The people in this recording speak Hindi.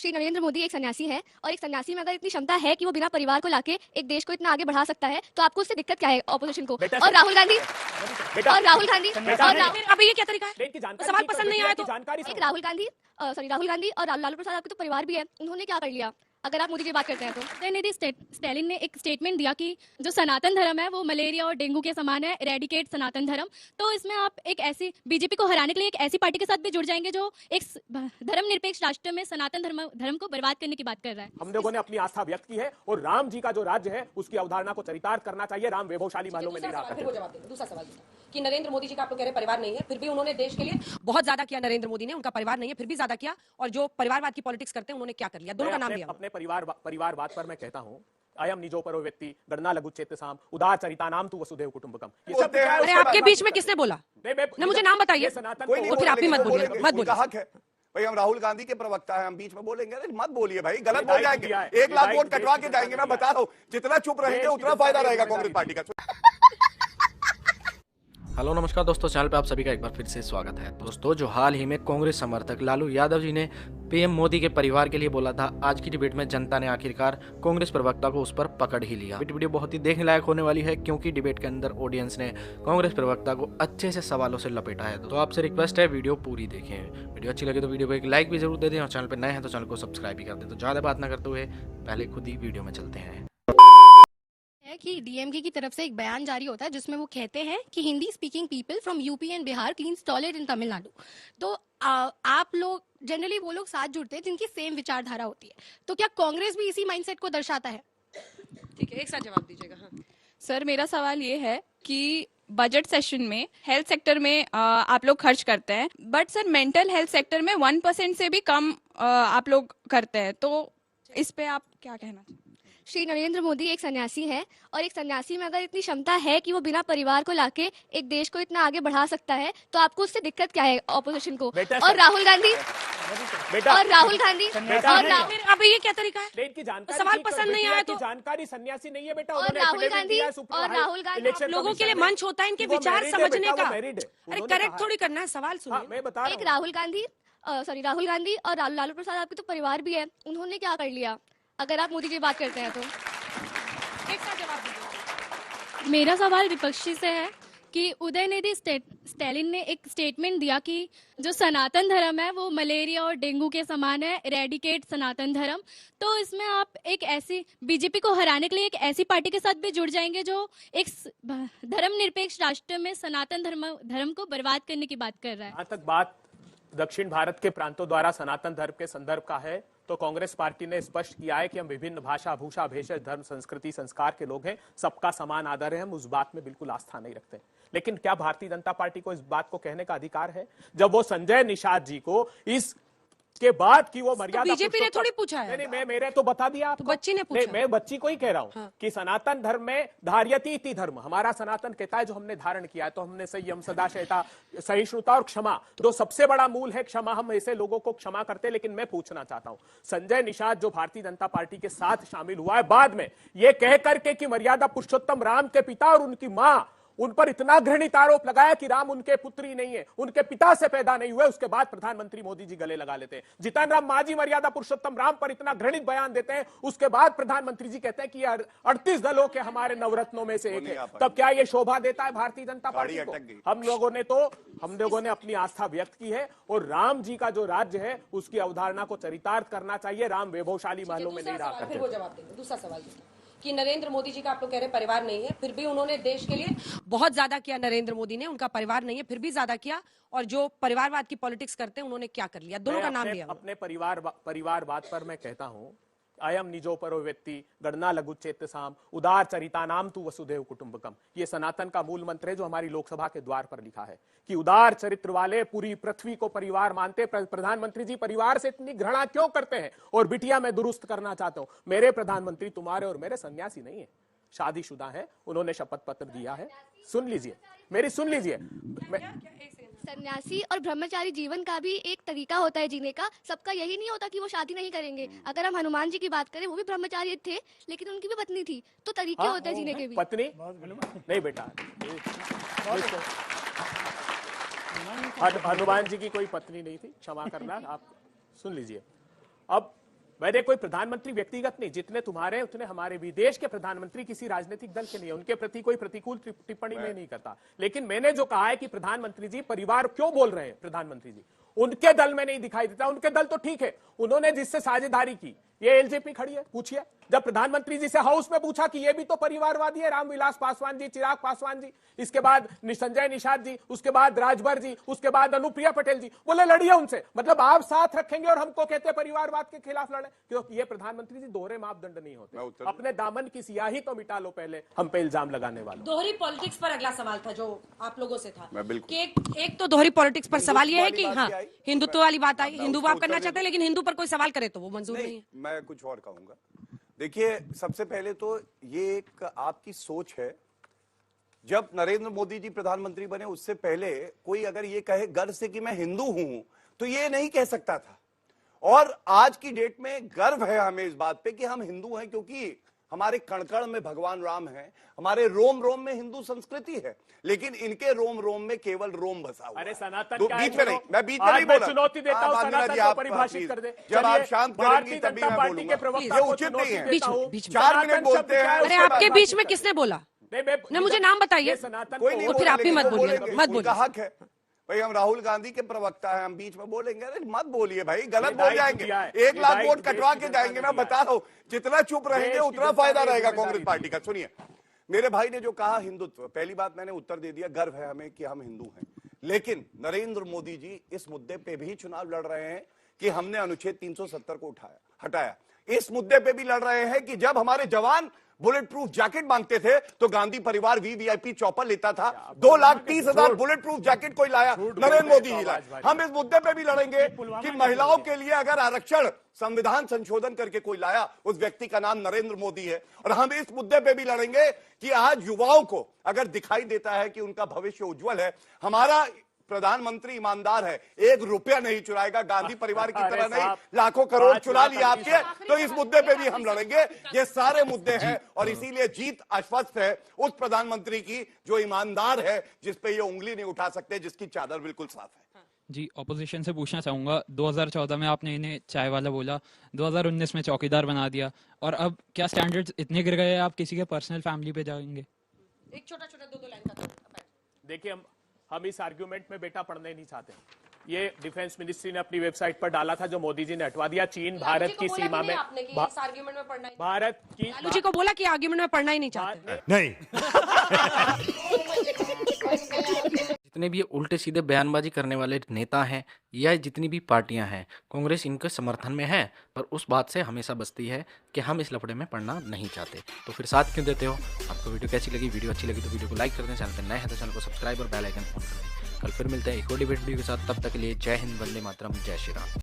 श्री नरेंद्र मोदी एक सन्यासी है और एक सन्यासी में अगर इतनी क्षमता है कि वो बिना परिवार को लाके एक देश को इतना आगे बढ़ा सकता है तो आपको उससे दिक्कत क्या है ऑपोजिशन को? और राहुल गांधी अभी ये क्या तरीका है? सवाल पसंद नहीं आया तो एक राहुल गांधी और लालू प्रसाद आपके तो परिवार भी है, उन्होंने क्या कर लिया? अगर आप मोदी की बात करते हैं तो उदयनिधि स्टैलिन ने एक स्टेटमेंट दिया कि जो सनातन धर्म है वो मलेरिया और डेंगू के समान है, इरेडिकेट सनातन धर्म। तो इसमें आप एक ऐसी बीजेपी को हराने के लिए एक ऐसी पार्टी के साथ भी जुड़ जाएंगे जो एक धर्मनिरपेक्ष राष्ट्र में सनातन धर्म को बर्बाद करने की बात कर रहा है। हम लोगों ने अपनी आस्था व्यक्त की है और राम जी का जो राज्य है उसकी अवधारणा को चरितार्थ करना चाहिए। राम वैभवशाली महलों में नहीं रहा। दूसरा सवाल कि नरेंद्र मोदी जी का आप लोग कह रहे परिवार नहीं है, फिर भी उन्होंने देश के लिए बहुत ज्यादा किया। नरेंद्र मोदी ने, उनका परिवार नहीं है फिर भी ज्यादा किया, और जो परिवारवाद की पॉलिटिक्स करते हैं उन्होंने क्या कर लिया? दोनों का नाम लिया। अपने परिवारवाद पर मैं कहता हूं, अयम निजोपरो व्यक्ति गणना लघुचेतसाम उदार चरितानाम तु वसुधैव कुटुंबकम। अरे आपके बीच में किसने बोला? ना मुझे नाम बताइए, फिर आप भी मत बोलिए, मत बोलिए। हक है भाई, हम राहुल गांधी के प्रवक्ता हैं, हम बीच में बोलेंगे? मत बोलिए भाई, गलत बोल जाएंगे, 1 लाख वोट कटवा के जाएंगे। मैं बता रहा हूं, जितना चुप रहेंगे उतना फायदा रहेगा कांग्रेस पार्टी का। हेलो नमस्कार दोस्तों, चैनल पे आप सभी का एक बार फिर से स्वागत है। दोस्तों, जो हाल ही में कांग्रेस समर्थक लालू यादव जी ने पीएम मोदी के परिवार के लिए बोला था, आज की डिबेट में जनता ने आखिरकार कांग्रेस प्रवक्ता को उस पर पकड़ ही लिया। वीडियो बहुत ही देखने लायक होने वाली है क्योंकि डिबेट के अंदर ऑडियंस ने कांग्रेस प्रवक्ता को अच्छे से सवालों से लपेटा है। तो आपसे रिक्वेस्ट है, वीडियो पूरी देखें। वीडियो अच्छी लगे तो वीडियो को एक लाइक भी जरूर दे दें और चैनल पर नए हैं तो चैनल को सब्सक्राइब भी कर दें। तो ज्यादा बात न करते हुए पहले खुद ही वीडियो में चलते हैं। कि डीएमके की तरफ से एक बयान जारी होता है जिसमें वो कहते हैं कि Hindi speaking people from UP and Bihar cleans toilet in Tamil Nadu. तो आप लोग जनरली वो लोग साथ जुड़ते हैं जिनकी सेम विचारधारा होती है, तो क्या कांग्रेस भी इसी माइंडसेट को दर्शाता है? ठीक है, एक साथ जवाब दीजिएगा। हाँ सर, मेरा सवाल ये है कि बजट सेशन में हेल्थ सेक्टर में आप लोग खर्च करते हैं, but sir mental health sector में 1% से भी कम आप लोग करते हैं, तो इस पे आप क्या कहना चाहिए? श्री नरेंद्र मोदी एक सन्यासी है और एक सन्यासी में अगर इतनी क्षमता है कि वो बिना परिवार को लाके एक देश को इतना आगे बढ़ा सकता है तो आपको उससे दिक्कत क्या है ऑपोजिशन को? और राहुल गांधी अभी ये क्या तरीका है? सवाल पसंद नहीं आया तो जानकारी सन्यासी नहीं है बेटा। और राहुल गांधी लोगों के लिए मंच होता है इनके विचार समझने का। अरे करेक्ट थोड़ी करना है, सवाल सुनिए। मैं बता रहा हूं, एक राहुल गांधी और लालू प्रसाद आपके तो परिवार भी है, उन्होंने क्या कर लिया? अगर आप मोदी की बात करते हैं तो एक साथ जवाब दीजिए। मेरा सवाल विपक्षी से है कि उदयनिधि स्टैलिन ने एक स्टेटमेंट दिया कि जो सनातन धर्म है वो मलेरिया और डेंगू के समान है, इरेडिकेट सनातन धर्म। तो इसमें आप एक ऐसी बीजेपी को हराने के लिए एक ऐसी पार्टी के साथ भी जुड़ जाएंगे जो एक धर्मनिरपेक्ष राष्ट्र में सनातन धर्म को बर्बाद करने की बात कर रहा है। जहां तक बात दक्षिण भारत के प्रांतों द्वारा सनातन धर्म के संदर्भ का है तो कांग्रेस पार्टी ने स्पष्ट किया है कि हम विभिन्न भाषा, भूषा, भेषज, धर्म, संस्कृति, संस्कार के लोग हैं, सबका समान आदर है, हम उस बात में बिल्कुल आस्था नहीं रखते। लेकिन क्या भारतीय जनता पार्टी को इस बात को कहने का अधिकार है जब वो संजय निषाद जी को इस के बाद की वो मर्यादा? बीजेपी ने थोड़ी पूछा है। नहीं, मेरे तो बता दिया आपको। तो बच्ची ने पूछा। मैं बच्ची को ही कह रहा हूं। हाँ। कि सनातन धर्म में धार्यति इति धर्म, हमारा सनातन कहता है जो हमने धारण किया है, तो हमने संयम, सदाशयता, सहिष्णुता और क्षमा, जो सबसे बड़ा मूल है क्षमा, हम ऐसे लोगों को क्षमा करते हैं। लेकिन मैं पूछना चाहता हूं, संजय निषाद जो भारतीय जनता पार्टी के साथ शामिल हुआ है बाद में ये कह करके कि मर्यादा पुरुषोत्तम राम के पिता और उनकी मां, उन पर इतना घृणित आरोप लगाया कि राम उनके पुत्री नहीं है, उनके पिता से पैदा नहीं हुए, उसके बाद प्रधानमंत्री मोदी जी गले लगा लेते हैं। जितन राम मांझी मर्यादा पुरुषोत्तम राम पर इतना घृणित बयान देते हैं, उसके बाद प्रधानमंत्री जी कहते हैं कि ये 38 दलों के हमारे नवरत्नों में से एक है। तब क्या ये शोभा देता है भारतीय जनता पार्टी को? हम लोगों ने अपनी आस्था व्यक्त की है और राम जी का जो राज्य है उसकी अवधारणा को चरितार्थ करना चाहिए। राम वैभवशाली महलों में नहीं रहा करते। दूसरा सवाल कि नरेंद्र मोदी जी का आप लोग कह रहे परिवार नहीं है, फिर भी उन्होंने देश के लिए बहुत ज्यादा किया। नरेंद्र मोदी ने, उनका परिवार नहीं है फिर भी ज्यादा किया, और जो परिवारवाद की पॉलिटिक्स करते हैं उन्होंने क्या कर लिया? दोनों का नाम लिया। अपने परिवारवाद पर मैं कहता हूं, अयम निजोपरो व्यक्ति गणना लघुचेतसाम उदार चरितानाम तु वसुधैव कुटुंबकम। ये सनातन का मूल मंत्र है जो हमारी लोकसभा के द्वार पर लिखा है कि उदार चरित्र वाले पूरी पृथ्वी को परिवार मानते। प्रधानमंत्री जी परिवार से इतनी घृणा क्यों करते हैं? और बिटिया मैं दुरुस्त करना चाहता हूं, मेरे प्रधानमंत्री तुम्हारे और मेरे सन्यासी नहीं है, शादीशुदा है, उन्होंने शपथ पत्र दिया है। सुन लीजिए, सुन लीजिए। सन्यासी और ब्रह्मचारी जीवन का भी एक तरीका होता है जीने का। सबका यही नहीं होता कि वो शादी नहीं करेंगे। अगर हम हनुमान जी की बात करें, वो भी ब्रह्मचारी थे लेकिन उनकी भी पत्नी थी, तो तरीके होते हैं जीने के भी। पत्नी नहीं बेटा, हनुमान जी की कोई पत्नी नहीं थी, क्षमा करना। आप सुन लीजिए। अब मैंने कोई प्रधानमंत्री व्यक्तिगत नहीं, जितने तुम्हारे उतने हमारे विदेश के प्रधानमंत्री किसी राजनीतिक दल के नहीं है, उनके प्रति कोई प्रतिकूल टिप्पणी मैं नहीं करता। लेकिन मैंने जो कहा है कि प्रधानमंत्री जी परिवार क्यों बोल रहे हैं, प्रधानमंत्री जी उनके दल में नहीं दिखाई देता। उनके दल तो ठीक है, उन्होंने जिससे साझेदारी की, ये एलजेपी खड़ी है, पूछिए। जब प्रधानमंत्री जी से हाउस में पूछा कि ये भी तो परिवारवादी है, रामविलास पासवान जी, चिराग पासवान जी, इसके बाद संजय निषाद जी, उसके बाद राजभर जी, उसके बाद अनुप्रिया पटेल जी, बोले लड़िए उनसे। मतलब आप साथ रखेंगे और हमको कहते हैं परिवारवाद के खिलाफ लड़े, क्योंकि ये प्रधानमंत्री जी दोहरे मापदंड नहीं होते। अपने दामन की सियाही तो मिटा लो पहले, हम पे इल्जाम लगाने वालों। दोहरी पॉलिटिक्स पर अगला सवाल था जो आप लोगों से था मैं बिल्कुल। कि एक तो दोहरी पॉलिटिक्स पर सवाल ये है कि हिंदुत्व हाँ, वाली बात क्या आई? हिंदुत्व वाली बात आई, मैं हिंदू उसको आप करना उत्तर चाहते हैं, लेकिन हिंदू पर कोई सवाल करे तो वो मंजूर नहीं है। मैं कुछ और कहूंगा। देखिए, सबसे पहले तो ये एक आपकी सोच है। जब नरेंद्र मोदी जी प्रधानमंत्री बने उससे पहले कोई अगर ये कहे गर्व से कि मैं हिंदू हूं तो ये नहीं कह सकता था। और आज की डेट में गर्व है हमें इस बात पे कि हम हिंदू हैं, क्योंकि हमारे कण-कण में भगवान राम है, हमारे रोम रोम में हिंदू संस्कृति है, लेकिन इनके रोम रोम में केवल रोम बसा हुआ है। अरे सनातन तो क्या है, बीच में नहीं, मैं बीच में आज नहीं मैं बोला। चुनौती देता हूं, आप सनातन आप को परिभाषित कर दे। जब आप चलिए, शांत भारतीय करेंगी तभी जनता मैं पार्टी के बोलूंगा। प्रवक्ता ये को उचित चुनौती नहीं है। देता हूं। बीच में। 4 मिनट सनातन बोलते शब्द क्या हैं, है, अरे उसके आपके बाद बीच में किसने बोला? नहीं, मुझे नाम बताइए। ये सनातन कोई को नहीं वो फिर बोलेगा, आप भी लेकिन मत वो बोलिए, बोलेंगे, मत उनका बोलिए। हक है भाई। हम राहुल गांधी के प्रवक्ता हैं, हम बीच में बोलेंगे। अरे मत बोलिए भाई, गलत ये बोल दायित्व जाएंगे। दिया है, 1 ये लाख दायित्व वोट देश कटवा की के जनता जाएंगे। ने मैं दिया बता रहा हूं, जितना चुप रहेंगे देश की उतना जनता फायदा ने रहेगा जिम्मेदारी कांग्रेस दी। पार्टी का। सुनिए, मेरे भाई ने जो कहा हिंदुत्व, पहली बात मैंने उत्तर दे दिया, गर्व है हमें कि हम हिंदू हैं। लेकिन नरेंद्र मोदी जी इस मुद्दे पे भी चुनाव लड़ रहे हैं कि हमने अनुच्छेद 370 को हटाया। इस मुद्दे पे भी लड़ रहे हैं कि जब हमारे जवान बुलेट प्रूफ जैकेट मांगते थे तो गांधी परिवार वीवीआईपी चॉपर लेता था। 2,30,000 बुलेट प्रूफ जैकेट कोई लाया, नरेंद्र मोदी ही लाया। हम इस मुद्दे पे भी लड़ेंगे कि महिलाओं के लिए अगर आरक्षण संविधान संशोधन करके कोई लाया, उस व्यक्ति का नाम नरेंद्र मोदी है। और हम इस मुद्दे पे भी लड़ेंगे कि आज युवाओं को अगर दिखाई देता है कि उनका भविष्य उज्जवल है, हमारा प्रधानमंत्री ईमानदार है, 1 रुपया नहीं चुराएगा, गांधी परिवार की तरह नहीं लाखों करोड़ चुरा लिया आपके। तो इस मुद्दे पे भी हम लड़ेंगे। ये सारे मुद्दे हैं और इसीलिए जीत आश्वस्त है उस प्रधानमंत्री की जो ईमानदार है, जिस पे ये उंगली नहीं उठा सकते, जिसकी चादर बिल्कुल साफ है। जी, ऑपोजिशन से पूछना चाहूंगा, 2014 में आपने इन्हें चाय वाला बोला, 2019 में चौकीदार बना दिया, और अब क्या स्टैंडर्ड्स इतने गिर गए आप किसी के पर्सनल फैमिली पे जाएंगे? एक छोटा-छोटा 2-2 लाइन का था। देखिए, हम इस आर्ग्यूमेंट में बेटा पढ़ने नहीं चाहते। ये डिफेंस मिनिस्ट्री ने अपनी वेबसाइट पर डाला था, जो मोदी जी ने हटवा दिया। चीन भारत की सीमा में आर्ग्यूमेंट में पढ़ना ही भारत की लालू जी को बोला कि आर्ग्यूमेंट में पढ़ना ही नहीं चाहते। नहीं, जितने भी उल्टे सीधे बयानबाजी करने वाले नेता हैं या जितनी भी पार्टियां हैं, कांग्रेस इनके समर्थन में है, पर उस बात से हमेशा बचती है कि हम इस लफड़े में पड़ना नहीं चाहते। तो फिर साथ क्यों देते हो? आपको वीडियो कैसी लगी? वीडियो अच्छी लगी तो वीडियो को लाइक कर दें, चैनल पर नए हैं तो चैनल को सब्सक्राइब और बेल आइकन ऑन कर दें। कल फिर मिलते हैं एक और डिबेट वीडियो के साथ, तब तक के लिए जय हिंद, वंदे मातरम, जय श्री राम।